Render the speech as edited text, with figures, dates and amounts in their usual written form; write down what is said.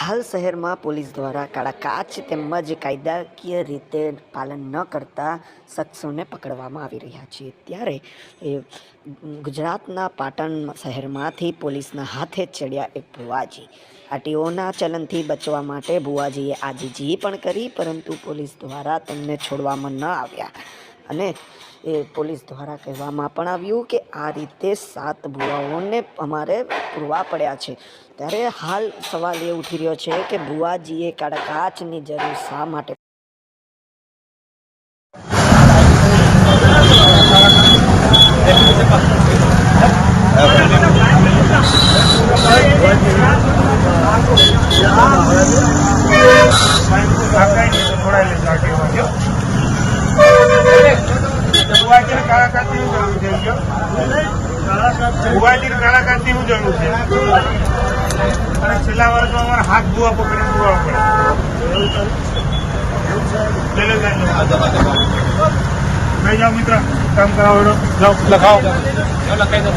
હાલ શહેરમાં પોલીસ દ્વારા કાળા કાચ તેમજ કાયદાકીય રીતે પાલન ન કરતા શખ્સોને પકડવામાં આવી રહ્યા છે। ત્યારે ગુજરાતના પાટણ શહેરમાંથી પોલીસના હાથે ચડ્યા એક ભુવાજી। આરટીઓના ચલનથી બચવા માટે ભુવાજીએ આજીજી પણ કરી, પરંતુ પોલીસ દ્વારા તેમને છોડવામાં ન આવ્યા અને પોલીસ દ્વારા કહેવામાં પણ આવ્યું કે આ રીતે 7 ભુવાઓને અમારે પૂરવા પડ્યા છે। ત્યારે હાલ સવાલ એ ઉઠી રહ્યો છે કે ભુવાજીએ કાળા કાચની જરૂર શા માટે? છેલ્લા વર્ષમાં અમારા હાથ ધોવા પકડીને ધોવા પડે। ભાઈ જાઓ મિત્ર, કામ કરાવો, જાઓ લખાવો, લખાઈ દો।